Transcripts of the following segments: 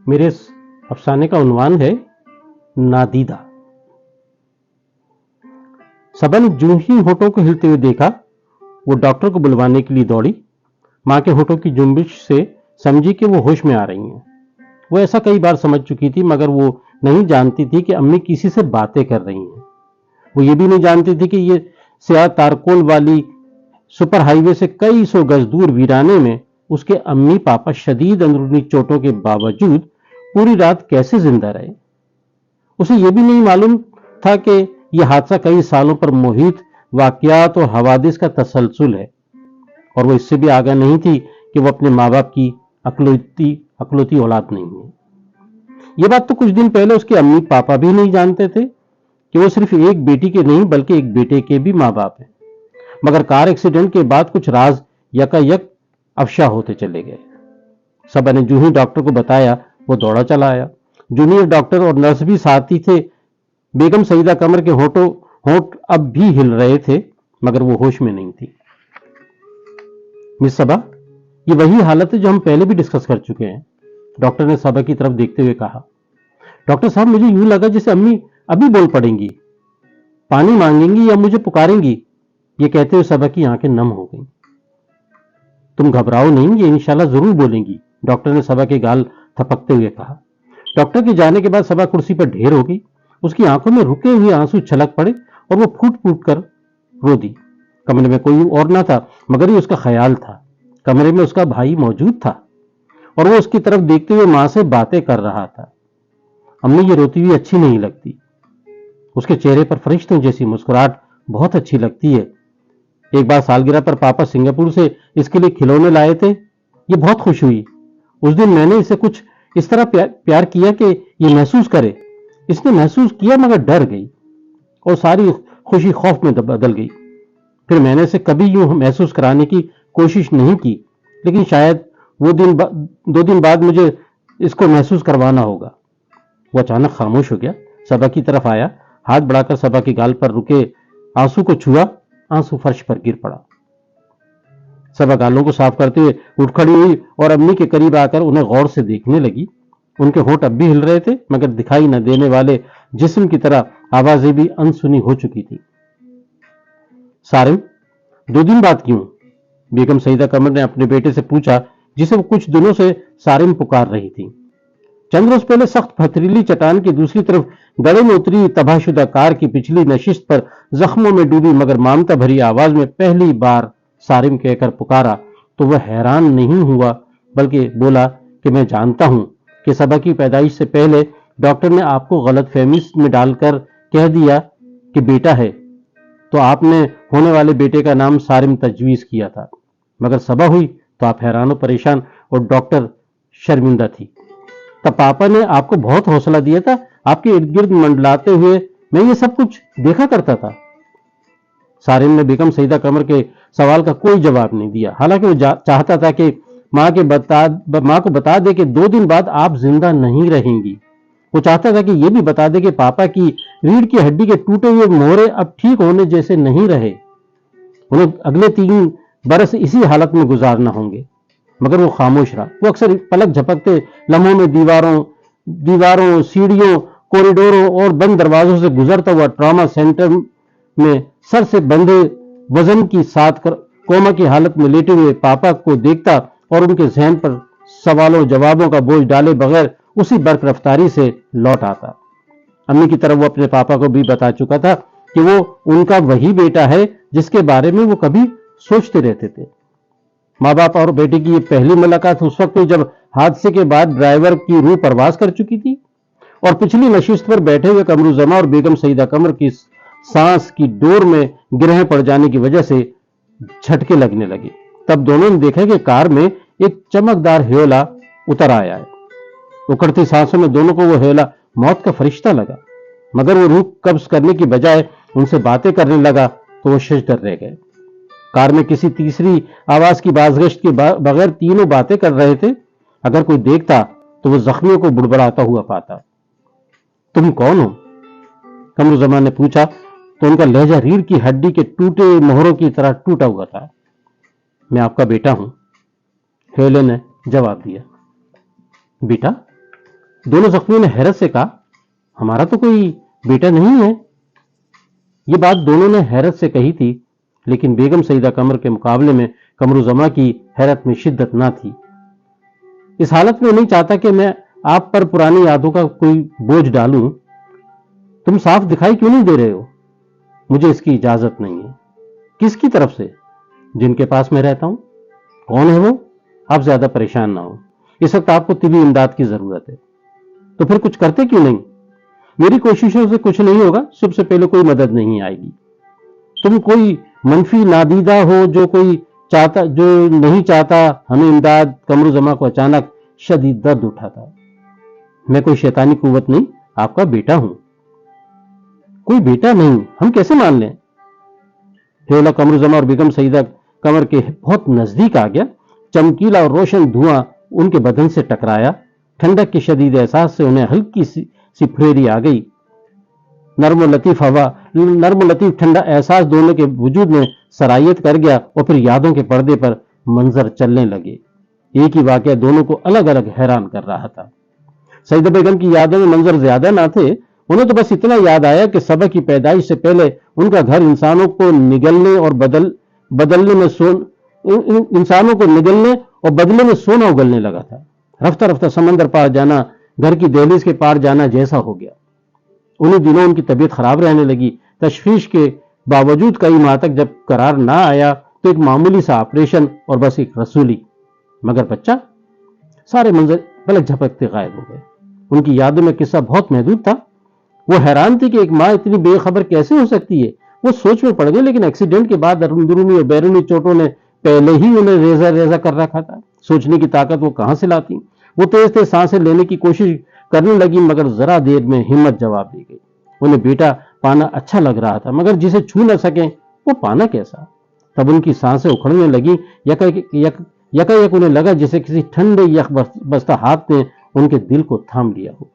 میرے افسانے کا عنوان ہے نادیدہ۔ صبا نے جو ہی ہونٹوں کو ہلتے ہوئے دیکھا وہ ڈاکٹر کو بلوانے کے لیے دوڑی۔ ماں کے ہونٹوں کی جنبش سے سمجھی کہ وہ ہوش میں آ رہی ہیں۔ وہ ایسا کئی بار سمجھ چکی تھی مگر وہ نہیں جانتی تھی کہ امی کسی سے باتیں کر رہی ہیں۔ وہ یہ بھی نہیں جانتی تھی کہ یہ سیاہ تارکول والی سپر ہائی وے سے کئی سو گز دور ویرانے میں اس کے امی پاپا شدید اندرونی چوٹوں کے باوجود پوری رات کیسے زندہ رہے۔ اسے یہ بھی نہیں معلوم تھا کہ یہ حادثہ کئی سالوں پر محیط واقعات اور حوادث کا تسلسل ہے، اور وہ اس سے بھی آگاہ نہیں تھی کہ وہ اپنے ماں باپ کی اکلوتی اولاد نہیں ہے۔ یہ بات تو کچھ دن پہلے اس کے امی پاپا بھی نہیں جانتے تھے کہ وہ صرف ایک بیٹی کے نہیں بلکہ ایک بیٹے کے بھی ماں باپ ہیں، مگر کار ایکسیڈنٹ کے بعد کچھ راز یکا یک افشا ہوتے چلے گئے۔ صبا نے جو ہی ڈاکٹر کو بتایا وہ دوڑا چلا آیا۔ جونیئر ڈاکٹر اور نرس بھی ساتھی تھے۔ بیگم سیدہ قمر کے ہونٹ اب بھی ہل رہے تھے مگر وہ ہوش میں نہیں تھی۔ مس صبا، یہ وہی حالت ہے جو ہم پہلے بھی ڈسکس کر چکے ہیں، ڈاکٹر نے صبا کی طرف دیکھتے ہوئے کہا۔ ڈاکٹر صاحب، مجھے یوں لگا جیسے امی ابھی بول پڑیں گی، پانی مانگیں گی یا مجھے پکاریں گی۔ یہ کہتے ہوئے صبا کی آنکھیں نم ہو گئیں۔ تم گھبراؤ نہیں، یہ انشاءاللہ ضرور بولیں گی، ڈاکٹر نے صبا کے گال تھپکتے ہوئے کہا۔ ڈاکٹر کے جانے کے بعد صبا کرسی پر ڈھیر ہو گئی۔ اس کی آنکھوں میں رکے ہوئے آنسو چھلک پڑے اور وہ پھوٹ پھوٹ کر رو دی۔ کمرے میں کوئی اور نہ تھا مگر یہ اس کا خیال تھا۔ کمرے میں اس کا بھائی موجود تھا اور وہ اس کی طرف دیکھتے ہوئے ماں سے باتیں کر رہا تھا۔ امی، یہ روتی ہوئی اچھی نہیں لگتی۔ اس کے چہرے پر فرشتوں جیسی مسکراہٹ بہت اچھی لگتی ہے۔ ایک بار سالگرہ پر پاپا سنگاپور سے اس کے لیے کھلونے لائے تھے، یہ بہت خوش ہوئی۔ اس دن میں نے اسے کچھ اس طرح پیار کیا کہ یہ محسوس کرے۔ اس نے محسوس کیا مگر ڈر گئی اور ساری خوشی خوف میں بدل گئی۔ پھر میں نے اسے کبھی یوں محسوس کرانے کی کوشش نہیں کی، لیکن شاید وہ دو دن بعد مجھے اس کو محسوس کروانا ہوگا۔ وہ اچانک خاموش ہو گیا، صبا کی طرف آیا، ہاتھ بڑھا کر صبا کے گال پر رکے آنسو کو چھوا، آنسو فرش پر گر پڑا۔ صبا گالوں کو صاف کرتے ہوئے اٹھ کھڑی ہوئی اور امی کے قریب آ کر انہیں غور سے دیکھنے لگی۔ ان کے ہونٹ اب بھی ہل رہے تھے مگر دکھائی نہ دینے والے جسم کی طرح آوازیں بھی انسنی ہو چکی تھی۔ سارم، 2 دن بعد کیوں؟ بیگم سیدہ قمر نے اپنے بیٹے سے پوچھا جسے وہ کچھ دنوں سے سارم پکار رہی تھی۔ چند روز پہلے سخت پتھریلی چٹان کی دوسری طرف گڑے میں اتری تباہ شدہ کار کی پچھلی نشست پر زخموں میں ڈوبی مگر مامتا بھری آواز میں پہلی بار سارم کہہ کر پکارا تو وہ حیران نہیں ہوا بلکہ بولا کہ میں جانتا ہوں کہ صبا کی پیدائش سے پہلے ڈاکٹر نے آپ کو غلط فہمی میں ڈال کر کہہ دیا کہ بیٹا ہے، تو آپ نے ہونے والے بیٹے کا نام سارم تجویز کیا تھا، مگر صبا ہوئی تو آپ حیران و پریشان اور ڈاکٹر شرمندہ تھی۔ تب پاپا نے آپ کو بہت حوصلہ دیا تھا، آپ کے ارد گرد منڈلاتے ہوئے میں یہ سب کچھ دیکھا کرتا تھا۔ سارم نے بیگم سیدہ قمر کے سوال کا کوئی جواب نہیں دیا، حالانکہ وہ چاہتا تھا کہ ماں کو بتا دے کہ 2 دن بعد آپ زندہ نہیں رہیں گی۔ وہ چاہتا تھا کہ یہ بھی بتا دے کہ پاپا کی ریڑھ کی ہڈی کے ٹوٹے ہوئے مہرے اب ٹھیک ہونے جیسے نہیں رہے، انہیں اگلے 3 برس اسی حالت میں گزارنا ہوں گے، مگر وہ خاموش رہا۔ وہ اکثر پلک جھپکتے لمحوں میں دیواروں، سیڑھیوں، کوریڈوروں اور بند دروازوں سے گزرتا ہوا ٹراما سینٹر میں سر سے بندھے وزن کی ساتھ کوما کی حالت میں لیٹے ہوئے پاپا کو دیکھتا اور ان کے ذہن پر سوالوں جوابوں کا بوجھ ڈالے بغیر اسی برق رفتاری سے لوٹ آتا۔ امی کی طرف وہ اپنے پاپا کو بھی بتا چکا تھا کہ وہ ان کا وہی بیٹا ہے جس کے بارے میں وہ کبھی سوچتے رہتے تھے۔ ماں باپ اور بیٹے کی یہ پہلی ملاقات اس وقت جب حادثے کے بعد ڈرائیور کی روح پرواز کر چکی تھی اور پچھلی نشست پر بیٹھے ہوئے قمر الزما اور بیگم سیدہ قمر کی سانس کی ڈور میں گرہیں پڑ جانے کی وجہ سے جھٹکے لگنے لگے۔ تب دونوں نے دیکھا کہ کار میں ایک چمکدار ہیولا اتر آیا ہے۔ اکڑتی سانسوں میں دونوں کو وہ ہیولا موت کا فرشتہ لگا، مگر وہ روح قبض کرنے کی بجائے ان سے باتیں کرنے لگا تو وہ ششدر رہ گئے۔ کار میں کسی تیسری آواز کی بازگشت کے بغیر تینوں باتیں کر رہے تھے۔ اگر کوئی دیکھتا تو وہ زخمیوں کو بڑبڑاتا ہوا پاتا۔ تم کون ہو؟ قمر الزما نے پوچھا تو ان کا لہجہ ریڑھ کی ہڈی کے ٹوٹے مہروں کی طرح ٹوٹا ہوا تھا۔ میں آپ کا بیٹا ہوں، ہیولے نے جواب دیا۔ بیٹا؟ दोनों जख्मियों ने हैरत से कहा, हमारा तो कोई बेटा नहीं है। ये बात दोनों ने हैरत से कही थी, लेकिन बेगम सईदा कमर के मुकाबले में कमरुज़्ज़मा की हैरत में शिद्दत ना थी। इस हालत में नहीं चाहता कि मैं आप पर पुरानी यादों का कोई बोझ डालूं। तुम साफ दिखाई क्यों नहीं दे रहे हो? मुझे इसकी इजाजत नहीं है। किसकी तरफ से? जिनके पास मैं रहता हूं। कौन है वो? आप ज्यादा परेशान ना हो, इस वक्त आपको तिबी इमदाद की जरूरत है। तो फिर कुछ करते क्यों नहीं? मेरी कोशिशों से कुछ नहीं होगा, सबसे पहले कोई मदद नहीं आएगी। तुम कोई मनफी नादीदा हो जो नहीं चाहता हमें इमदाद। कमरुज़्ज़मा को अचानक शदीद दर्द उठा था। मैं कोई शैतानी कुव्वत नहीं, आपका बेटा हूं। कोई बेटा नहीं, हम कैसे मान लें? हेला कमरुज़्ज़मा और बेगम सईदा कमर के बहुत नजदीक आ गया। चमकीला और रोशन धुआं उनके बदन से टकराया। ठंडक के शदीद एहसास से उन्हें हल्की सी फुरेरी आ गई। नर्म लतीफ ठंडा एहसास दोनों के वजूद में सरायत कर गया और फिर यादों के पर्दे पर मंजर चलने लगे। एक ही वाकया दोनों को अलग अलग हैरान कर रहा था। सईदा बेगम की यादों में मंजर ज्यादा ना थे, उन्हें तो बस इतना याद आया कि सबा की पैदाइश से पहले उनका घर इंसानों को निगलने और बदले में सोना उगलने लगा था। रफ्ता रफ्ता समंदर पार जाना, घर की दहलीज के पार जाना जैसा हो गया। उन्हीं दिनों उनकी तबीयत खराब रहने लगी। तशवीश के बावजूद कई माह तक जब करार ना आया तो एक मामूली सा ऑपरेशन और बस एक रसूली, मगर बच्चा। सारे मंजर पलक झपकते गायब हो गए। उनकी यादों में किस्सा बहुत महदूद था। वो हैरान थी कि एक माँ इतनी बेखबर कैसे हो सकती है। वो सोच में पड़ गए, लेकिन एक्सीडेंट के बाद अंदरूनी और बैरूनी चोटों ने पहले ही उन्हें रेजा रेजा कर रखा था। सोचने की ताकत वो कहां से लाती? वो तेज तेज सांसें लेने की कोशिश करने लगी, मगर जरा देर में हिम्मत जवाब दे गई। उन्हें बेटा पाना अच्छा लग रहा था, मगर जिसे छू न सके वो पाना कैसा? तब उनकी सांसें उखड़ने लगी। यकायक उन्हें लगा जैसे किसी ठंडे यख बस्ता हाथ ने उनके दिल को थाम लिया हो।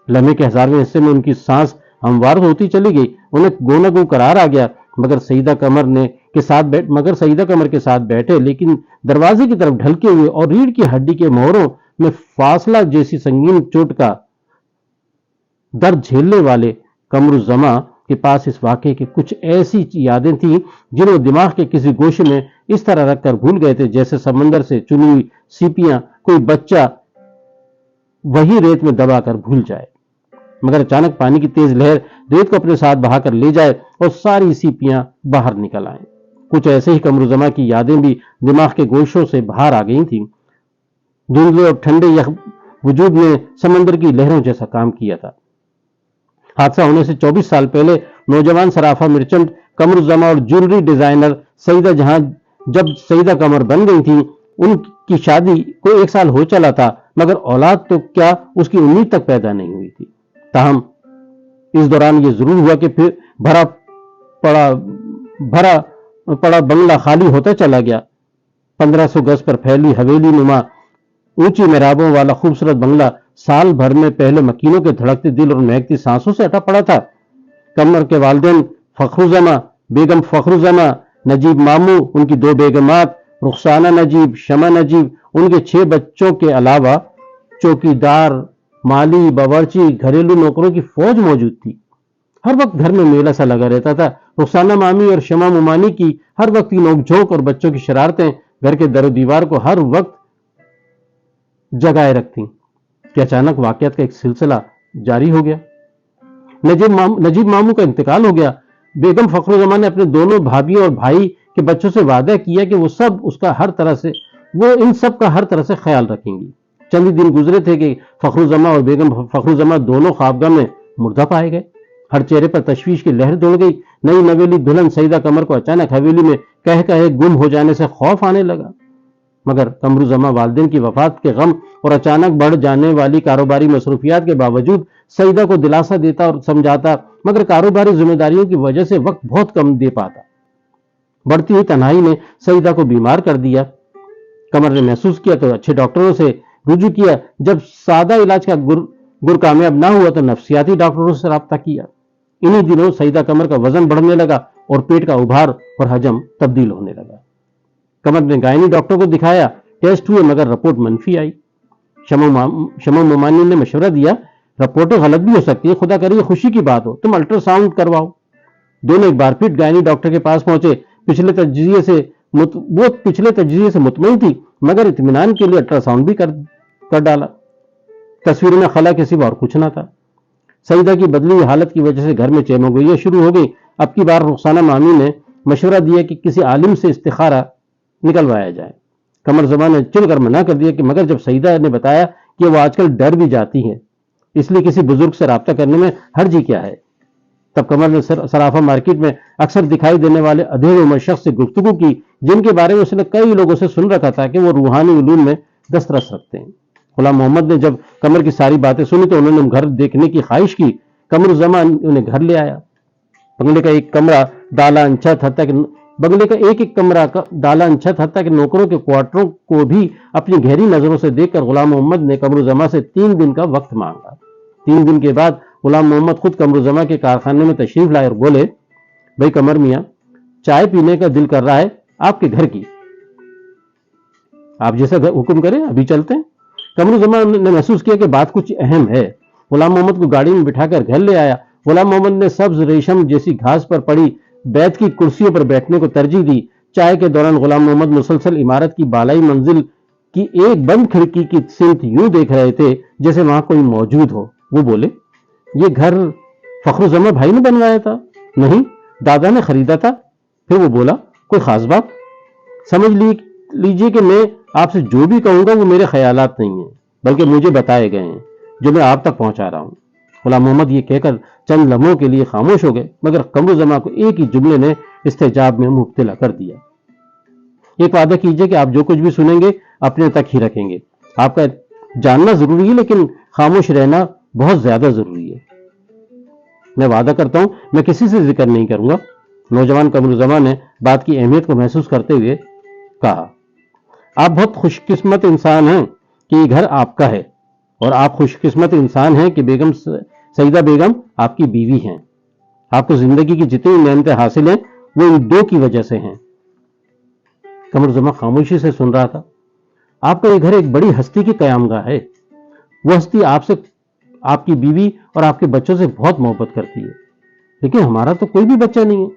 लम्हे के 1000वें हिस्से में उनकी सांस हमवार होती चली गई। उन्हें गोना गो करार आ गया, मगर सईदा कमर के साथ बैठे, लेकिन दरवाजे की तरफ ढलके हुए और रीढ़ की हड्डी के मोहरों में फासला जैसी संगीन चोट का दर्द झेलने वाले कमरुज़्ज़मा के पास इस वाकये की कुछ ऐसी यादें थी जिन्हें दिमाग के किसी गोशे में इस तरह रखकर भूल गए थे जैसे समंदर से चुनी हुई सीपियां कोई बच्चा वही रेत में दबाकर भूल जाए, मगर अचानक पानी की तेज लहर रेत को अपने साथ बहाकर ले जाए और सारी सीपियां बाहर निकल आए। कुछ ऐसे ही कमरुज़्ज़मा की यादें भी दिमाग के गोशों से बाहर आ गई थी। धुंधले और ठंडे यख वजूद ने समंदर की लहरों जैसा काम किया था। हादसा होने से 24 साल पहले नौजवान सराफा मर्चेंट कमरुज़्ज़मा और ज्वेलरी डिजाइनर जब सईदा कमर बन गई थी, उनकी शादी को 1 साल हो चला था, मगर औलाद तो क्या उसकी उम्मीद तक पैदा नहीं हुई थी। ताहम इस दौरान यह जरूर हुआ कि फिर भरा पड़ा बंगला खाली होता चला गया। 1500 गज पर फैली हवेली नुमा ऊंची मेहराबों वाला खूबसूरत बंगला साल भर में पहले मकीनों के धड़कते दिल और महकती सांसों से अटा पड़ा था। कमर के वालिदैन बेगम फखरुज़्ज़मा, नजीब मामू, उनकी 2 बेगमात रुखसाना नजीब, शमा नजीब, उनके 6 बच्चों के अलावा चौकीदार, माली, बावर्ची, घरेलू नौकरों की फौज मौजूद थी। हर वक्त घर में मेला सा लगा रहता था। रुखसाना मामी और शमा मुमानी की हर वक्त की नोकझोंक और बच्चों की शरारतें घर के दरो दीवार को हर वक्त जगाए रखती कि अचानक वाकयात का एक सिलसिला जारी हो गया। नजीब मामू का इंतकाल हो गया। बेगम फखरुज़्ज़मा ने अपने दोनों भाभियों और भाई के बच्चों से वादा किया कि वो इन सब का हर तरह से ख्याल रखेंगी। चंद ही दिन गुजरे थे कि फखरुज़्ज़मा और बेगम फखरुज़्ज़मा दोनों ख्वाबगाह में मुर्दा पाए गए। हर चेहरे पर तशवीश की लहर दौड़ गई। नई नवेली दुल्हन सईदा कमर को अचानक हवेली में कह कहे गुम हो जाने से खौफ आने लगा, मगर कमरुज़्ज़मा वालिदैन की वफात के गम और अचानक बढ़ जाने वाली कारोबारी मसरूफियात के बावजूद सईदा को दिलासा देता और समझाता, मगर कारोबारी जिम्मेदारियों की वजह से वक्त बहुत कम दे पाता। बढ़ती हुई तन्हाई ने सईदा को बीमार कर दिया। कमर ने महसूस किया तो अच्छे डॉक्टरों से रुजू किया। जब सादा इलाज का गुर कामयाब ना हुआ तो नफ्सियाती डॉक्टरों से राब्ता किया। इन्हीं दिनों सईदा कमर का वजन बढ़ने लगा और पेट का उभार और हजम तब्दील होने लगा। कमर ने गायनी डॉक्टर को दिखाया, टेस्ट हुए, मगर रिपोर्ट मनफी आई। शमा मोमानी ने मशवरा दिया, रिपोर्टें गलत भी हो सकती है, खुदा करे खुशी की बात हो, तुम अल्ट्रासाउंड करवाओ। दोनों एक बार फिर गायनी डॉक्टर के पास पहुंचे। वो पिछले तजजिए से मुतमईन थी, मगर इत्मीनान के लिए अल्ट्रासाउंड भी कर डाला। तस्वीर में खला के सिवा और कुछ ना था। सईदा की बदली हुई हालत की वजह से घर में चैमोगोइयां शुरू हो गई। अब की बार रुखसाना मामी ने मशवरा दिया कि किसी आलिम से इस्तिखारा निकलवाया जाए। कमर ज़मान ने चिढ़कर मना कर दिया कि मगर जब सईदा ने बताया कि वो आजकल डर भी जाती है, इसलिए किसी बुजुर्ग से राब्ता करने में हर्ज ही क्या है। तब कमर ने सराफा मार्केट में अक्सर दिखाई देने वाले अधेड़ उम्र शख्स से गुफ्तगू की, जिनके बारे में उसने कई लोगों से सुन रखा था कि वो रूहानी उलूम में दस्तरस रखते हैं। गुलाम मोहम्मद ने जब कमर की सारी बातें सुनी तो उन्होंने घर देखने की ख्वाहिश की। कमर ज़मान उन्हें घर ले आया। बंगले का एक कमरा दालान छत हत्ता के बंगले का एक कमरा दालान छत हत्ता के नौकरों के क्वार्टरों को भी अपनी गहरी नजरों से देखकर गुलाम मोहम्मद ने कमरुज़्ज़मा से 3 दिन का वक्त मांगा। 3 दिन के बाद गुलाम मोहम्मद खुद कमरुज़्ज़मा के कारखाने में तशरीफ लाए और बोले, भाई कमर मियाँ, चाय पीने का दिल कर रहा है आपके घर की, आप जैसा हुक्म करें, अभी चलते हैं। कमरुज़्ज़मा ने महसूस किया कि बात कुछ अहम है। गुलाम मोहम्मद को गाड़ी में बिठाकर घर ले आया। गुलाम मोहम्मद ने सब्ज रेशम जैसी घास पर पड़ी बैत की कुर्सियों पर बैठने को तरजीह दी। चाय के दौरान गुलाम मोहम्मद मुसलसल इमारत की बालाई मंजिल की एक बंद खिड़की की सिमत यूं देख रहे थे जैसे वहां कोई मौजूद हो। वो बोले, ये घर फखरुज़्ज़मा भाई ने बनवाया था? नहीं, दादा ने खरीदा था। फिर वो बोला, कोई खास बात? समझ लीजिए कि मैं आपसे जो भी कहूंगा वो मेरे ख्यालात नहीं है, बल्कि मुझे बताए गए हैं, जो मैं आप तक पहुंचा रहा हूं। गुलाम मोहम्मद ये कहकर चंद लम्हों के लिए खामोश हो गए, मगर कमरुज़्ज़मा को एक ही जुमले ने इस्तेजाब में मुब्तला कर दिया। एक वादा कीजिए कि आप जो कुछ भी सुनेंगे अपने तक ही रखेंगे। आपका जानना जरूरी है, लेकिन खामोश रहना बहुत ज्यादा जरूरी है। मैं वादा करता हूं मैं किसी से जिक्र नहीं करूंगा। नौजवान कमरुज़्ज़मा ने बात की अहमियत को महसूस करते हुए कहा, आप बहुत खुशकिस्मत इंसान हैं कि ये घर आपका है, और आप खुशकिस्मत इंसान हैं कि सईदा बेगम आपकी बीवी हैं। आपको जिंदगी की जितनी नेमतें हासिल हैं वो इन 2 की वजह से हैं। कमरुज़्ज़मा खामोशी से सुन रहा था। आपका ये घर एक बड़ी हस्ती की कयामगाह है। वो हस्ती आपसे, आपकी बीवी और आपके बच्चों से बहुत मोहब्बत करती है, लेकिन हमारा तो कोई भी बच्चा नहीं है।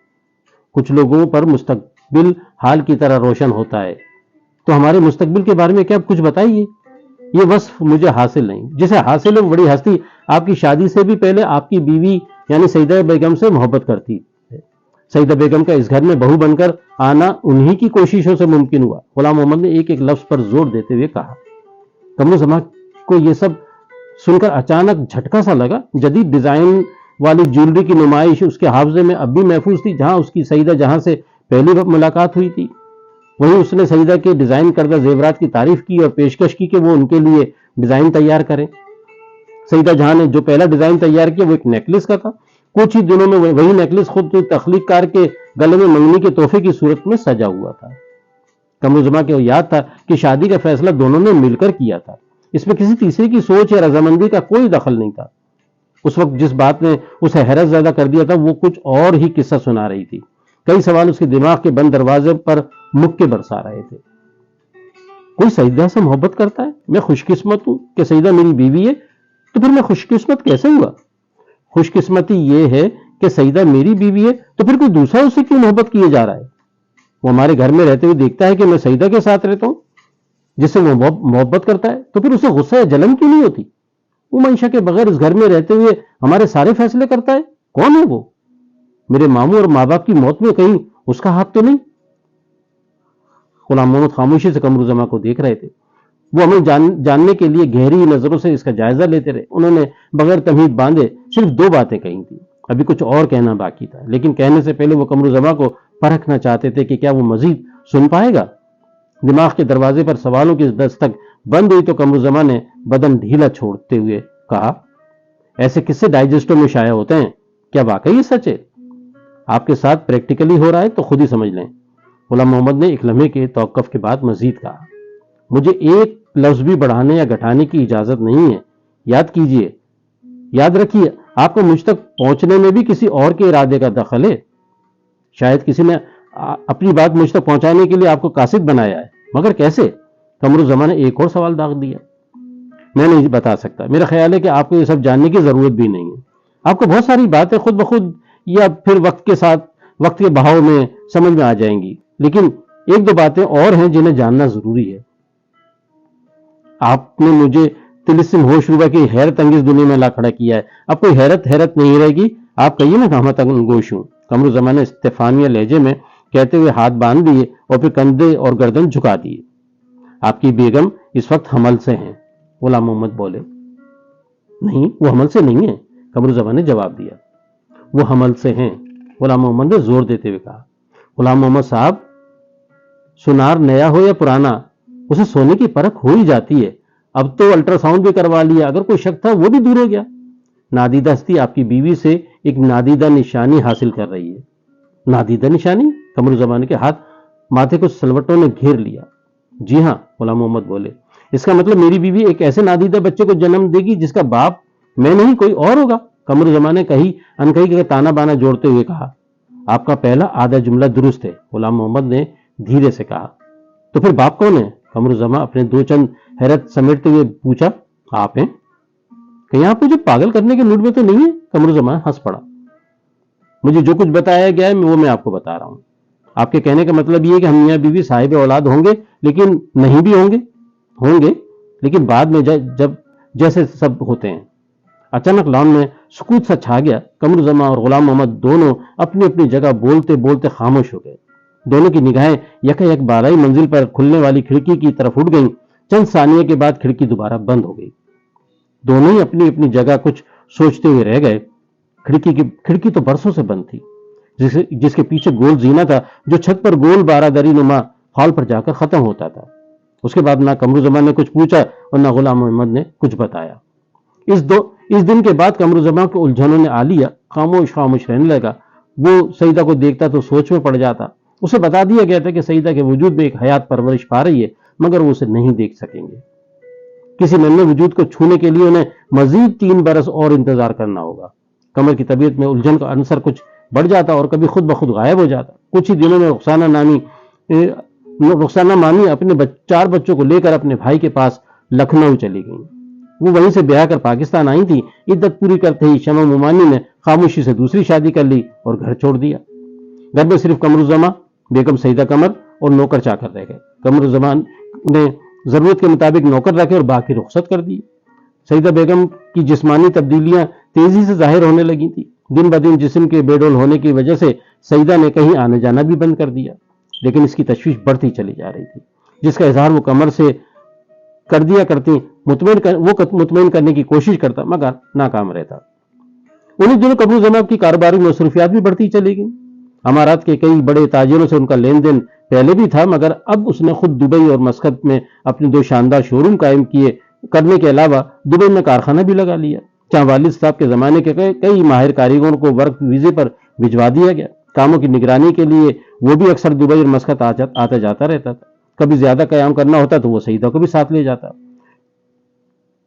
कुछ लोगों पर मुस्तकबिल हाल की तरह रोशन होता है, तो हमारे मुस्तकबिल के बारे में क्या कुछ बताइए। ये वस्फ मुझे हासिल नहीं। जिसे हासिल है वो बड़ी हस्ती आपकी शादी से भी पहले आपकी बीवी यानी सईदा बेगम से मोहब्बत करती है। सईदा बेगम का इस घर में बहू बनकर आना उन्हीं की कोशिशों से मुमकिन हुआ। गुलाम मोहम्मद ने एक एक लफ्ज पर जोर देते हुए कहा। कमरुज़्ज़मा को यह सब सुनकर अचानक झटका सा लगा। जदीद डिजाइन वाली ज्वेलरी की नुमाइश उसके हाफजे में अब भी महफूज थी, जहां उसकी सईदा जहां से पहली मुलाकात हुई थी। वहीं उसने सईदा के डिजाइन करदा जेवरात की तारीफ की और पेशकश की कि वो उनके लिए डिजाइन तैयार करें। सईदा जहां ने जो पहला डिजाइन तैयार किया वो एक नेकलेस का था। कुछ ही दिनों में वही नेकलेस खुद तख्लीककार के गले में मंगनी के तोहफे की सूरत में सजा हुआ था। कमरुज़्ज़मा को याद था कि शादी का फैसला दोनों ने मिलकर किया था। इसमें किसी तीसरे की सोच या रजामंदी का कोई दखल नहीं था। उस वक्त जिस बात ने उसे हैरत ज़्यादा कर दिया था वो कुछ और ही किस्सा सुना रही थी। कई सवाल उसके दिमाग के बंद दरवाजे पर मुक्के बरसा रहे थे। कोई सईदा से मोहब्बत करता है? मैं खुशकिस्मत हूं कि सईदा मेरी बीवी है, तो फिर मैं खुशकिस्मत कैसे हुआ? खुशकिस्मती यह है कि सईदा मेरी बीवी है, तो फिर कोई दूसरा उससे क्यों मोहब्बत किए जा रहा है? वो हमारे घर में रहते हुए देखता है कि मैं सईदा के साथ रहता हूं, जिससे वो मोहब्बत करता है, तो फिर उसे गुस्सा या जलन क्यों नहीं होती? वो मंशा के बगैर इस घर में रहते हुए हमारे सारे फैसले करता है। कौन है वो? मेरे मामू और माँ बाप की मौत में कहीं उसका हाथ तो नहीं? गुलाम मोहम्मद खामोशी से कमरुज़्ज़मा को देख रहे थे। वो हमें जानने के लिए गहरी नजरों से इसका जायजा लेते रहे। उन्होंने बगैर तमीज बांधे सिर्फ 2 बातें कही थी। अभी कुछ और कहना बाकी था, लेकिन कहने से पहले वो कमरुज़्ज़मा को परखना चाहते थे कि क्या वो मजीद सुन पाएगा। दिमाग के दरवाजे पर सवालों की दस्तक बंद हुई तो कमरुज़्ज़मा ने बदन ढीला छोड़ते हुए कहा, ऐसे किस्से डाइजेस्टों में शाया होते हैं, क्या वाकई ये सच है? आपके साथ प्रैक्टिकली हो रहा है तो खुद ही समझ लें। गुलाम मोहम्मद ने एक लम्हे के तौक़ुफ़ के बाद मजीद कहा, मुझे एक लफ्ज भी बढ़ाने या घटाने की इजाजत नहीं है। याद रखिए, आपको मुझ तक पहुंचने में भी किसी और के इरादे का दखल है। शायद किसी ने अपनी बात मुझ तक पहुंचाने के लिए आपको कासिद बनाया है, मगर कैसे? कमरुज़्ज़मा ने एक और सवाल दाग दिया। میں نہیں بتا سکتا. میرا خیال ہے کہ آپ کو یہ سب جاننے کی ضرورت بھی نہیں ہے. آپ کو بہت ساری باتیں خود بخود یا پھر وقت کے ساتھ وقت کے بہاؤ میں سمجھ میں آ جائیں گی, لیکن ایک دو باتیں اور ہیں جنہیں جاننا ضروری ہے. آپ نے مجھے طلسم ہوش روبہ کی حیرت انگیز دنیا میں لا کھڑا کیا ہے. اب کوئی حیرت نہیں رہے گی. آپ کہیے نا کہاں تک گوش ہوں. قمر الزمان نے استفانیہ لہجے میں کہتے ہوئے ہاتھ باندھ دیے اور پھر کندھے اور گردن جھکا دیے. آپ کی بیگم اس وقت حمل سے ہیں, غلام محمد بولے. نہیں, وہ حمل سے نہیں ہے, قمر الزمان نے جواب دیا. وہ حمل سے ہیں, غلام محمد نے زور دیتے ہوئے کہا. غلام محمد صاحب, سونار نیا ہو یا پرانا, اسے سونے کی پرکھ ہو ہی جاتی ہے. اب تو الٹرا ساؤنڈ بھی کروا لیا, اگر کوئی شک تھا وہ بھی دور ہو گیا. نادیدہ ہستی آپ کی بیوی سے ایک نادیدہ نشانی حاصل کر رہی ہے. نادیدہ نشانی؟ قمر الزمان کے ہاتھ ماتھے کو سلوٹوں نے گھیر لیا. جی ہاں, غلام محمد بولے. اس کا مطلب میری بیوی ایک ایسے نادیدہ بچے کو جنم دے گی جس کا باپ میں نہیں کوئی اور ہوگا. قمر الزمان نے کہی انکہی کا تانا بانا جوڑتے ہوئے کہا. آپ کا پہلا آدھا جملہ درست ہے, غلام محمد نے دھیرے سے کہا. تو پھر باپ کون ہے؟ قمر الزمان اپنے دو چند حیرت سمیٹتے ہوئے پوچھا. آپ ہیں؟ کہیں آپ مجھے پاگل کرنے کے موڈ میں تو نہیں ہے؟ قمر الزمان ہنس پڑا. مجھے جو کچھ بتایا گیا ہے وہ میں آپ کو بتا رہا ہوں. آپ کے کہنے کا مطلب یہ ہے کہ ہم میاں بیوی صاحب اولاد ہوں گے, لیکن نہیں بھی ہوں گے لیکن بعد میں جب جیسے سب ہوتے ہیں. اچانک لان میں سکوت سا چھا گیا. قمر الزمان اور غلام محمد دونوں اپنی اپنی جگہ بولتے بولتے خاموش ہو گئے. دونوں کی نگاہیں یکا یک بالائی منزل پر کھلنے والی کھڑکی کی طرف اٹھ گئیں. چند ثانیے کے بعد کھڑکی دوبارہ بند ہو گئی. دونوں ہی اپنی اپنی جگہ کچھ سوچتے ہوئے رہ گئے. کھڑکی تو برسوں سے بند تھی, جس کے پیچھے گول زینہ تھا جو چھت پر گول بارہ دری نما ہال پر جا کر ختم ہوتا تھا. اس کے بعد نہ قمر الزمان نے کچھ پوچھا اور نہ غلام محمد نے کچھ بتایا. اس دن کے بعد قمر الزمان کو الجھنوں نے آ لیا. خاموش رہنے لگا. وہ سعیدہ کو دیکھتا تو سوچ میں پڑ جاتا. اسے بتا دیا گیا تھا کہ سعیدہ کے وجود میں ایک حیات پرورش پا رہی ہے, مگر وہ اسے نہیں دیکھ سکیں گے. کسی ننھے وجود کو چھونے کے لیے انہیں مزید 3 برس اور انتظار کرنا ہوگا. قمر کی طبیعت میں الجھن کا عنصر کچھ بڑھ جاتا اور کبھی خود بخود غائب ہو جاتا. کچھ ہی دنوں میں رخسانہ مامی اپنے 4 بچوں کو لے کر اپنے بھائی کے پاس لکھنؤ چلی گئیں. وہ وہیں سے بیاہ کر پاکستان آئی تھی. عدت پوری کرتے ہی شمع ممانی نے خاموشی سے دوسری شادی کر لی اور گھر چھوڑ دیا. گھر میں صرف قمر الزمان, بیگم سعیدہ قمر اور نوکر چاکر رہ گئے. قمر الزمان نے ضرورت کے مطابق نوکر رکھے اور باقی رخصت کر دی. سعیدہ بیگم کی جسمانی تبدیلیاں تیزی سے ظاہر ہونے لگی تھی. دن بدن جسم کے بے ڈول ہونے کی وجہ سے سعیدہ نے کہیں آنے جانا بھی بند کر دیا, لیکن اس کی تشویش بڑھتی چلی جا رہی تھی, جس کا اظہار وہ قمر سے کر دیا کرتی. مطمئن کرنے کی کوشش کرتا مگر ناکام رہتا. انہیں دنوں قمر الزمان کی کاروباری مصروفیات بھی بڑھتی چلی گئی. امارات کے کئی بڑے تاجروں سے ان کا لین دین پہلے بھی تھا, مگر اب اس نے خود دبئی اور مسقط میں اپنے 2 شاندار شو روم قائم کرنے کے علاوہ دبئی میں کارخانہ بھی لگا لیا, جہاں والد صاحب کے زمانے کے کئی ماہر کاریگروں کو ورک ویزے پر بھجوا دیا گیا. کاموں کی نگرانی کے لیے وہ بھی اکثر دبئی اور مسقط آتا جاتا رہتا تھا. کبھی زیادہ قیام کرنا ہوتا تو وہ سعیدہ کو بھی ساتھ لے جاتا.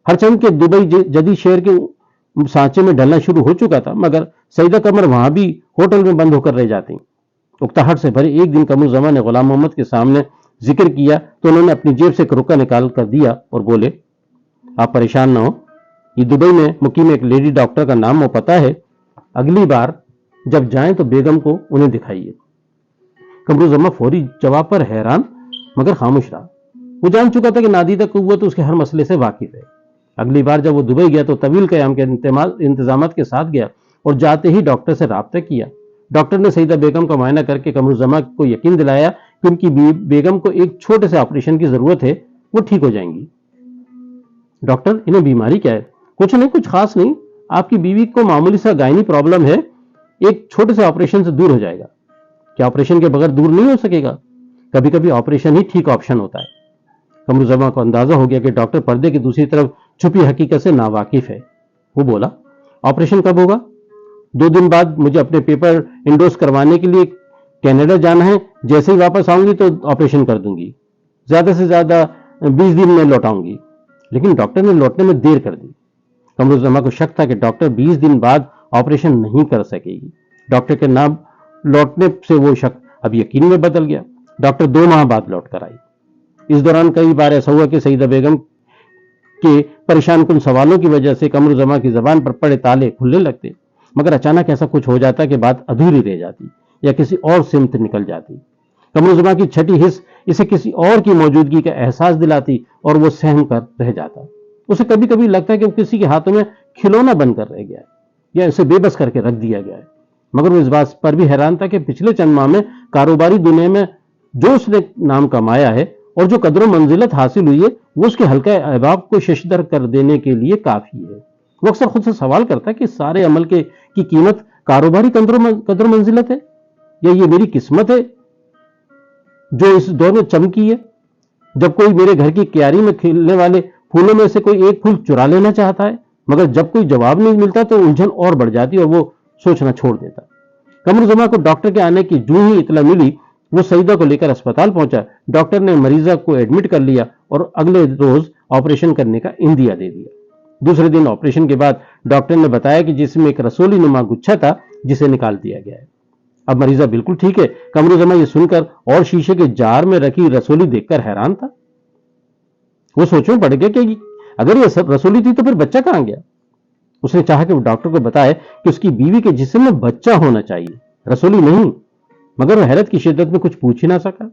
ہرچند کے دبئی جدید شہر کے سانچے میں ڈھلنا شروع ہو چکا تھا, مگر سعیدہ قمر وہاں بھی ہوٹل میں بند ہو کر رہ جاتی. اکتاہٹ سے بھرے ایک دن قمر الزمان نے غلام محمد کے سامنے ذکر کیا تو انہوں نے اپنی جیب سے ایک روکا نکال کر دیا اور بولے, آپ پریشان نہ ہو, یہ دبئی میں مقیم ایک لیڈی ڈاکٹر کا نام و پتہ ہے. اگلی بار جب جائیں تو بیگم کو انہیں دکھائیے. قمر الزمان فوری جواب پر حیران مگر خاموش رہا. وہ جان چکا تھا کہ نادیدہ قوت اس کے ہر مسئلے سے واقف ہے. اگلی بار جب وہ دبئی گیا تو طویل قیام کے انتظامات کے ساتھ گیا اور جاتے ہی ڈاکٹر سے رابطہ کیا. ڈاکٹر نے سعیدہ بیگم کا معائنہ کر کے قمر الزمان کو یقین دلایا کہ ان کی بیگم کو ایک چھوٹے سے آپریشن کی ضرورت ہے, وہ ٹھیک ہو جائیں گی. ڈاکٹر, انہیں بیماری کیا ہے؟ کچھ نہیں, کچھ خاص نہیں. آپ کی بیوی کو معمولی سا گائنی پرابلم ہے, ایک چھوٹے سے آپریشن سے دور ہو جائے گا. کیا آپریشن کے بغیر دور نہیں ہو سکے گا؟ کبھی کبھی آپریشن ہی ٹھیک آپشن ہوتا ہے. قمر الزمان کو اندازہ ہو گیا کہ ڈاکٹر پردے کی دوسری طرف چھپی حقیقت سے ناواقف ہے. وہ بولا, آپریشن کب ہوگا؟ 2 دن بعد مجھے اپنے پیپر انڈوز کروانے کے لیے کینیڈا جانا ہے. جیسے ہی واپس آؤں گی تو آپریشن کر دوں گی. زیادہ سے زیادہ 20 دن میں لوٹاؤں گی. لیکن ڈاکٹر نے لوٹنے میں دیر کر دی. قمر الزمان کو شک تھا کہ ڈاکٹر 20 دن بعد آپریشن نہیں کر سکے گی. ڈاکٹر کے نام لوٹنے سے وہ شک اب یقین میں بدل گیا. ڈاکٹر 2 ماہ بعد لوٹ کر آئی. اس دوران کئی بار ایسا ہوا کہ سعیدہ بیگم کہ پریشان کن سوالوں کی وجہ سے قمر الزما کی زبان پر پڑے تالے کھلنے لگتے، مگر اچانک ایسا کچھ ہو جاتا کہ بات ادھوری رہ جاتی یا کسی اور سمت نکل جاتی۔ قمر الزما کی چھٹی حس اسے کسی اور کی موجودگی کا احساس دلاتی اور وہ سہم کر رہ جاتا۔ اسے کبھی کبھی لگتا کہ وہ کسی کے ہاتھوں میں کھلونا بن کر رہ گیا ہے یا اسے بے بس کر کے رکھ دیا گیا ہے، مگر وہ اس بات پر بھی حیران تھا کہ پچھلے چند ماہ میں کاروباری دنیا میں جو اس نے نام کمایا ہے اور جو قدر و منزلت حاصل ہوئی ہے وہ اس کے حلقہ احباب کو ششدر کر دینے کے لیے کافی ہے۔ وہ اکثر خود سے سوال کرتا ہے کہ سارے عمل کی قیمت کاروباری قدر و منزلت ہے یا یہ میری قسمت ہے جو اس دور میں چمکی ہے، جب کوئی میرے گھر کی کیاری میں کھلنے والے پھولوں میں سے کوئی ایک پھول چرا لینا چاہتا ہے، مگر جب کوئی جواب نہیں ملتا تو الجھن اور بڑھ جاتی اور وہ سوچنا چھوڑ دیتا۔ قمر الزما کو ڈاکٹر کے آنے کی جو ہی اطلاع ملی وہ سعیدہ کو لے کر اسپتال پہنچا۔ ڈاکٹر نے مریضہ کو ایڈمٹ کر لیا اور اگلے روز آپریشن کرنے کا اندیا دے دیا۔ دوسرے دن آپریشن کے بعد ڈاکٹر نے بتایا کہ جسم میں ایک رسولی نما گچھا تھا جسے نکال دیا گیا ہے۔ اب مریضہ بالکل ٹھیک ہے۔ قمر الزما یہ سن کر اور شیشے کے جار میں رکھی رسولی دیکھ کر حیران تھا۔ وہ سوچ میں پڑ گیا کہ اگر یہ سب رسولی تھی تو پھر بچہ کہاں گیا؟ اس نے چاہا کہ وہ ڈاکٹر کو بتائے کہ اس کی بیوی کے جسم میں بچہ ہونا چاہیے، رسولی نہیں، مگر وہ حیرت کی شدت میں کچھ پوچھ ہی نہ سکا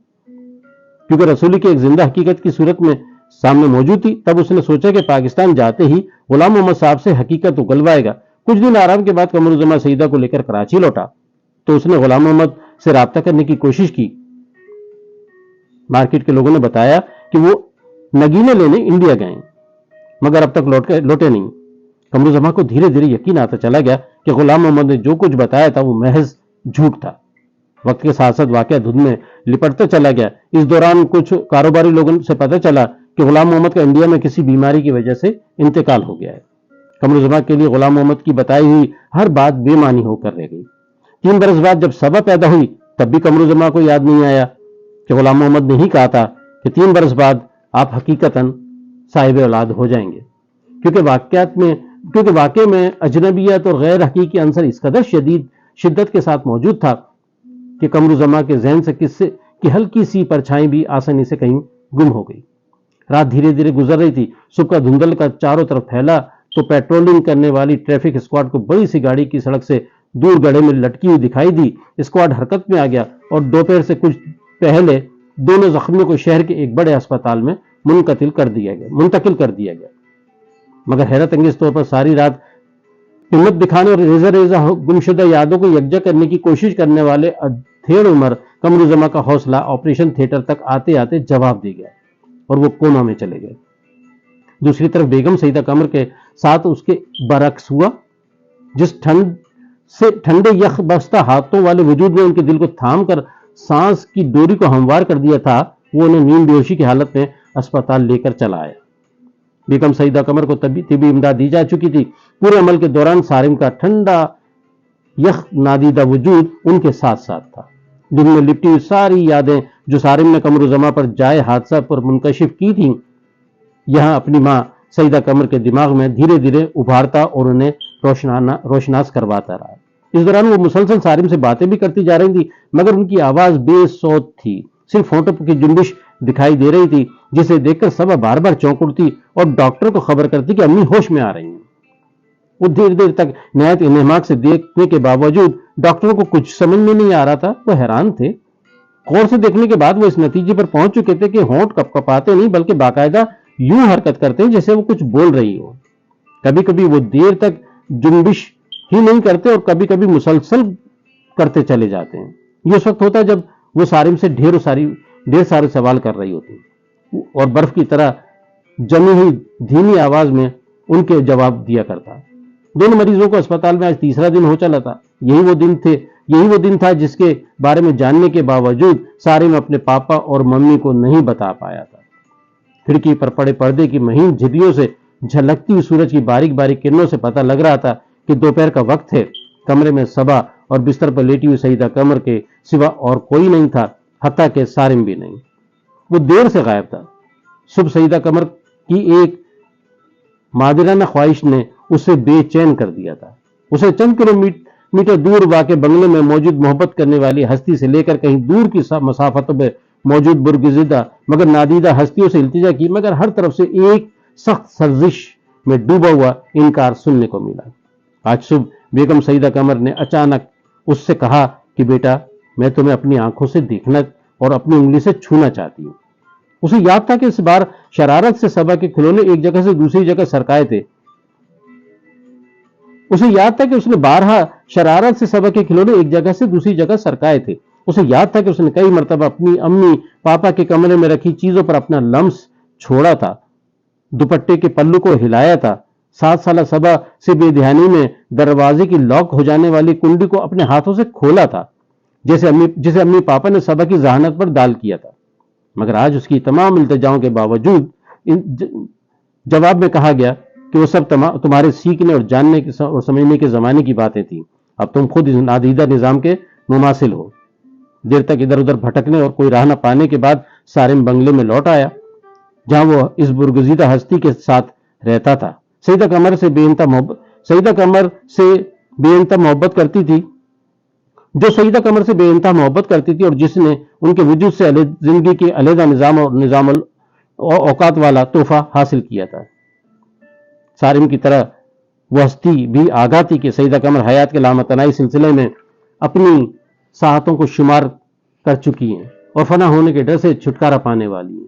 کیونکہ رسولی کی ایک زندہ حقیقت کی صورت میں سامنے موجود تھی۔ تب اس نے سوچا کہ پاکستان جاتے ہی غلام محمد صاحب سے حقیقت اگلوائے گا۔ کچھ دن آرام کے بعد قمر الزما سعیدہ کو لے کر کراچی لوٹا تو اس نے غلام محمد سے رابطہ کرنے کی کوشش کی۔ مارکیٹ کے لوگوں نے بتایا کہ وہ نگینے لینے انڈیا گئے مگر اب تک لوٹے نہیں۔ قمر الزما کو دھیرے دھیرے یقین آتا چلا گیا کہ غلام محمد نے جو کچھ بتایا تھا وہ محض جھوٹ تھا۔ وقت کے ساتھ ساتھ واقعہ دھند میں لپٹتا چلا گیا۔ اس دوران کچھ کاروباری لوگوں سے پتہ چلا کہ غلام محمد کا انڈیا میں کسی بیماری کی وجہ سے انتقال ہو گیا ہے۔ قمر الزما کے لیے غلام محمد کی بتائی ہوئی ہر بات بے معنی ہو کر رہ گئی۔ 3 برس بعد جب صبا پیدا ہوئی تب بھی قمر الزما کو یاد نہیں آیا کہ غلام محمد نے ہی کہا تھا کہ 3 برس بعد آپ حقیقتاً صاحب اولاد ہو جائیں گے، کیونکہ واقع میں اجنبیت اور غیر حقیقی عنصر اس قدر شدت کے ساتھ موجود تھا کہ قمر الزما کے ذہن سے قصے کی ہلکی سی پرچھائی بھی آسانی سے کہیں گم ہو گئی۔ رات دھیرے دھیرے گزر رہی تھی۔ صبح کا دھندل کا چاروں طرف پھیلا تو پیٹرولنگ کرنے والی ٹریفک اسکواڈ کو بڑی سی گاڑی کی سڑک سے دور گڑھے میں لٹکی ہوئی دکھائی دی۔ اسکواڈ حرکت میں آ گیا اور دوپہر سے کچھ پہلے دونوں زخمیوں کو شہر کے ایک بڑے اسپتال میں منتقل کر دیا گیا، مگر حیرت انگیز طور پر ساری رات ہمت دکھانے اور ریزہ گمشدہ یادوں کو یکجا کرنے کی کوشش کرنے والے ادھیڑ عمر قمر الزما کا حوصلہ آپریشن تھیٹر تک آتے آتے جواب دے گیا اور وہ کوما میں چلے گئے۔ دوسری طرف بیگم سعیدہ قمر کے ساتھ اس کے برعکس ہوا۔ جس ٹھنڈے یخ بستہ ہاتھوں والے وجود نے ان کے دل کو تھام کر سانس کی ڈوری کو ہموار کر دیا تھا، وہ انہیں نیند بے ہوشی کی حالت میں اسپتال لے کر چلا آیا۔ بیگم سعیدہ قمر کو طبی امداد دی جا چکی تھی۔ پورے عمل کے دوران سارم کا ٹھنڈا یخ نادیدہ وجود ان کے ساتھ ساتھ تھا۔ دل میں لپٹی ہوئی ساری یادیں جو سارم نے قمر الزما پر جائے حادثہ پر منکشف کی تھیں، یہاں اپنی ماں سعیدہ قمر کے دماغ میں دھیرے دھیرے ابھارتا اور انہیں روشناس کرواتا رہا۔ اس دوران وہ مسلسل سارم سے باتیں بھی کرتی جا رہی تھی مگر ان کی آواز بے صوت تھی، صرف ہونٹوں کی جنبش دکھائی دے رہی تھی، جسے دیکھ کر صبا بار بار چونک اٹھتی اور ڈاکٹر کو خبر کرتی کہ امی ہوش میں آ رہی ہیں۔ وہ دیر دیر تک نہایت انہماک سے دیکھنے کے باوجود ڈاکٹروں کو کچھ سمجھ میں نہیں آ رہا تھا۔ وہ حیران تھے۔ غور سے دیکھنے کے بعد وہ اس نتیجے پر پہنچ چکے تھے کہ ہونٹ کپ کپاتے نہیں بلکہ باقاعدہ یوں حرکت کرتے ہیں جیسے وہ کچھ بول رہی ہو۔ کبھی کبھی وہ دیر تک جنبش ہی نہیں کرتے اور کبھی کبھی مسلسل کرتے چلے جاتے ہیں۔ یہ اس وقت ہوتا ہے جب وہ سارم سے ڈھیر سارے سوال کر رہی ہوتی اور برف کی طرح جمی ہوئی دھیمی آواز میں ان کے جواب دیا کرتا۔ دونوں مریضوں کو اسپتال میں آج تیسرا دن ہو چلا تھا۔ یہی وہ دن تھا جس کے بارے میں جاننے کے باوجود سارم اپنے پاپا اور ممی کو نہیں بتا پایا تھا۔ کھڑکی پر پڑے پردے کی مہین جھریوں سے جھلکتی ہوئی سورج کی باریک باریک کرنوں سے پتہ لگ رہا تھا کہ دوپہر کا وقت ہے۔ کمرے میں صبا اور بستر پر لیٹی ہوئی سعیدہ قمر کے سوا اور کوئی نہیں تھا، حتیٰ کہ سارم بھی نہیں۔ وہ دیر سے غائب تھا۔ صبح سعیدہ قمر کی ایک مادرانہ خواہش نے اسے بے چین کر دیا تھا۔ اسے چند کلومیٹر دور واقع بنگلے میں موجود محبت کرنے والی ہستی سے لے کر کہیں دور کی مسافتوں میں موجود برگزیدہ مگر نادیدہ ہستیوں سے التجا کی، مگر ہر طرف سے ایک सख्त सर्जिश में डूबा हुआ इनकार सुनने को मिला। आज सुबह बेगम सईदा कमर ने अचानक उससे कहा कि बेटा, मैं तुम्हें अपनी आंखों से देखना और अपनी उंगली से छूना चाहती हूं। उसे याद था कि इस बार शरारत से सबा के खिलौने एक जगह से दूसरी जगह सरकाए थे। उसे याद था कि उसने बारहा शरारत से सबा के खिलौने एक जगह से दूसरी जगह सरकाए थे। उसे याद था कि उसने कई मरतबा अपनी अम्मी पापा के कमरे में रखी चीजों पर अपना लम्स छोड़ा था, दुपट्टे के पल्लू को हिलाया था, 7 साल सबा से बेध्यानी में दरवाजे की लॉक हो जाने वाली कुंडी को अपने हाथों से खोला था, जिसे अम्मी पापा ने सबा की जहानत पर दाल किया था। मगर आज उसकी तमाम इल्तिजाओं के बावजूद जवाब में कहा गया कि वो सब तुम्हारे सीखने और जानने और समझने के जमाने की बातें थी। अब तुम खुद नादीदा निजाम के मुमासिल हो। देर तक इधर उधर भटकने और कोई राह न पाने के बाद सारिम बंगले में लौट आया, जहां वो इस बुरगुजीदा हस्ती के साथ रहता था। सईदा कमर से बेइंतहा मोहब्बत करती थी, जो सईदा कमर से बेइंतहा मोहब्बत करती थी और जिसने उनके वजूद से जिंदगी के अलहदा निजाम और निजाम औकात वाला तोहफा हासिल किया था। सारिम की तरह वह हस्ती भी आगाह थी कि सईदा कमर हयात के लामतनाई सिलसिले में अपनी साहतों को शुमार कर चुकी हैं और फना होने के डर से छुटकारा पाने वाली हैं।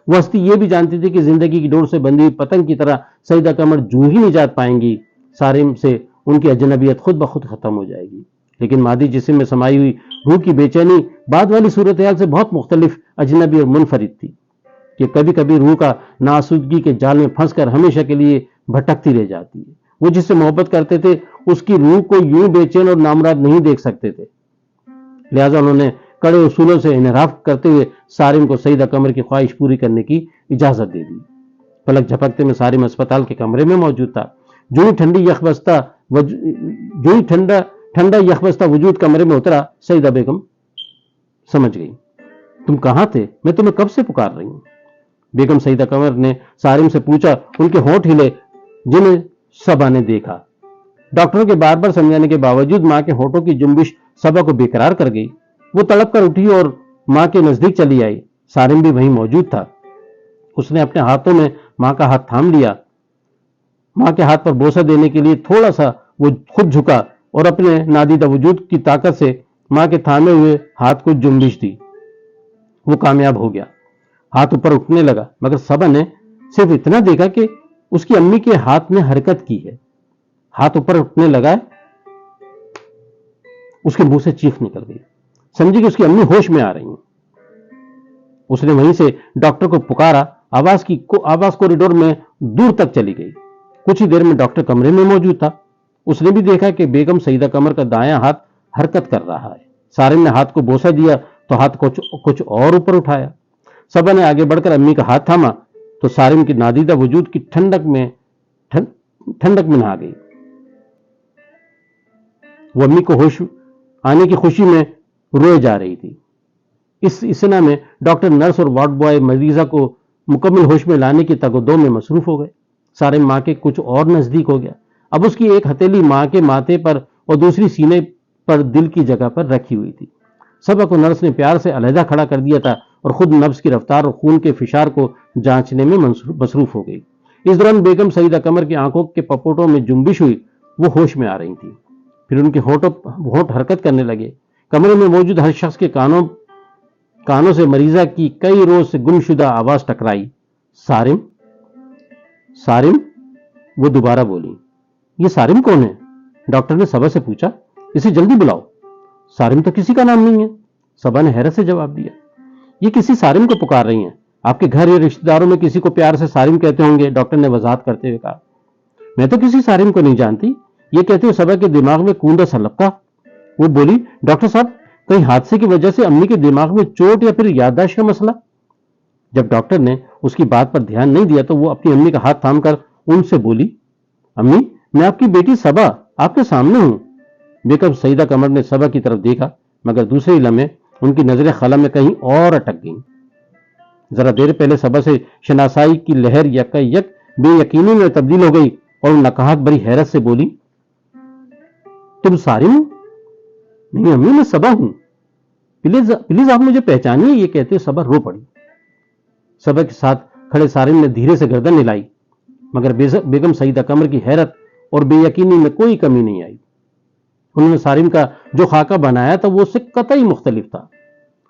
वह हस्ती यह भी जानती थी कि जिंदगी की डोर से बंधी हुई पतंग की तरह सईदा कमर जूं ही निजात पाएंगी, सारिम से उनकी अजनबियत खुद ब खुद खत्म हो जाएगी। लेकिन मादी जिस्म में समाई हुई रूह की बेचैनी बाद वाली सूरत हाल से बहुत मुख्तलिफ, अजनबी और मुनफरिद थी कि कभी कभी रूह का नासुदगी के जाल में फंसकर हमेशा के लिए भटकती रह जाती है। वो जिससे मोहब्बत करते थे उसकी रूह को यूं बेचैन और नामुराद नहीं देख सकते थे, लिहाजा उन्होंने कड़े उसूलों से इनहराफ करते हुए सारिम को सईदा कमर की ख्वाहिश पूरी करने की इजाजत दे दी। पलक झपकते में सारिम अस्पताल के कमरे में मौजूद था। जो ही ठंडा यखबस्ता वजूद कमरे में उतरा, सईदा बेगम समझ गई। तुम कहां थे? मैं तुम्हें कब से पुकार रही हूं। बेगम सईदा कमर ने सारिम से पूछा। उनके होंठ हिले, जिन्हें सबा ने देखा। डॉक्टरों के बार बार समझाने के बावजूद मां के होठों की जुम्बिश सबा को बेकरार कर गई। वो तड़प कर उठी और मां के नजदीक चली आई। सारिम भी वहीं मौजूद था। उसने अपने हाथों में मां का हाथ थाम लिया। मां के हाथ पर बोसा देने के लिए थोड़ा सा वो खुद झुका और अपने नादीदा वजूद की ताकत से मां के थामे हुए हाथ को जुम्बिश दी। वो कामयाब हो गया, हाथ ऊपर उठने लगा, मगर सबा ने सिर्फ इतना देखा कि उसकी अम्मी के हाथ ने हरकत की है। हाथ ऊपर उठने लगा, उसके मुंह से चीख निकल गई। समझी कि उसकी अम्मी होश में आ रही हैं। उसने वहीं से डॉक्टर को पुकारा। आवाज कॉरिडोर में दूर तक चली गई। कुछ ही देर में डॉक्टर कमरे में मौजूद था। उसने भी देखा कि बेगम सईदा कमर का दायां हाथ हरकत कर रहा है। सारिम ने हाथ को बोसा दिया तो हाथ कुछ और ऊपर उठाया। सबा ने आगे बढ़कर अम्मी का हाथ थामा तो सारिम की नादीदा वजूद की ठंडक में नहा गई। वो अम्मी को होश आने की खुशी में रोए जा रही थी। इस इस्ना में डॉक्टर, नर्स और वार्ड बॉय मरीजा को मुकम्मल होश में लाने की तगदो में मसरूफ हो गए। सारिम मां के कुछ और नजदीक हो गया। अब उसकी एक हथेली मां के माथे पर और दूसरी सीने पर दिल की जगह पर रखी हुई थी। सबा को नर्स ने प्यार से अलहदा खड़ा कर दिया था और खुद नब्ज की रफ्तार और खून के फिशार को जांचने में मसरूफ हो गई। इस दौरान बेगम सईदा कमर की आंखों के पपोटों में जुम्बिश हुई। वो होश में आ रही थी। फिर उनके होंठ हरकत करने लगे। कमरे में मौजूद हर शख्स के कानों से मरीजा की कई रोज से गुमशुदा आवाज टकराई, सारिम, सारिम। वो दोबारा बोली। ये सारिम कौन है? डॉक्टर ने सबा से पूछा। इसे जल्दी बुलाओ। सारिम तो किसी का नाम नहीं है, सबा ने हैरत से जवाब दिया। ये किसी सारिम को पुकार रही हैं। आपके घर या रिश्तेदारों में किसी को प्यार से सारिम कहते होंगे, डॉक्टर ने वजाहत करते हुए कहा। मैं तो किसी सारिम को नहीं जानती। ये कहते हुए सबा के दिमाग में कूंदा सा लपका। वो बोली, डॉक्टर साहब, कहीं हादसे की वजह से अम्मी के दिमाग में चोट या फिर याददाश्त का मसला? जब डॉक्टर ने उसकी बात पर ध्यान नहीं दिया तो वो अपनी अम्मी का हाथ थामकर उनसे बोली, अम्मी, मैं आपकी बेटी सबा आपके सामने हूं। बेगम सईदा कमर ने सबा की तरफ देखा, मगर दूसरे ही लम्हे उनकी नजरें खला में कहीं और अटक गईं। जरा देर पहले सबा से शनासाई की लहर यक बेयकीनी में तब्दील हो गई और नकाहत भरी हैरत से बोली, तुम सारिम हो? नहीं अम्मी, मैं सबा हूं। प्लीज आप मुझे पहचानिए। ये कहते सबा रो पड़ी। सबा के साथ खड़े सारिम ने धीरे से गर्दन हिलाई। मगर बेगम सईदा कमर की हैरत और बेयकीनी में कोई कमी नहीं आई। उन्होंने सारिम का जो खाका बनाया था वो उससे कतई मुख्तलिफ था।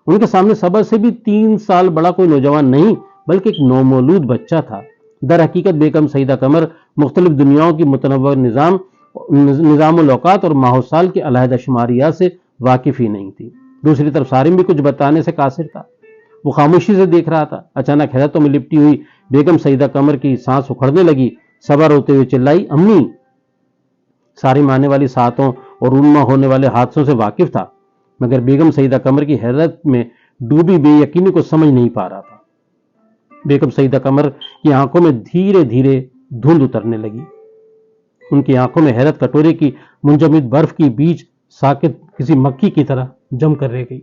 उनके सामने सबा से भी 3 साल बड़ा कोई नौजवान नहीं बल्कि एक नौमौलूद बच्चा था। दर हकीकत बेगम सईदा कमर मुख्तलिफ दुनियाओं की मुतनव्वर निज़ामुल औकात और माहौसाल की अलहदा शुमारियात से वाकिफ ही नहीं थी। दूसरी तरफ सारिम भी कुछ बताने से कासिर था। वो खामोशी से देख रहा था। अचानक हैरतों में लिपटी हुई बेगम सईदा कमर की सांस उखड़ने लगी। सबा रोते हुए चिल्लाई, अम्मी। सारिम आने वाली सातों और उन्मा होने वाले हादसों से वाकिफ था, मगर बेगम सईदा कमर की हैरत में डूबी बेयकीनी को समझ नहीं पा रहा था। बेगम सईदा कमर की आंखों में धीरे धीरे धुंध उतरने लगी। उनकी आंखों में हैरत कटोरे की मुंजमद बर्फ की बीच साकित किसी मक्खी की तरह जम कर रह गई।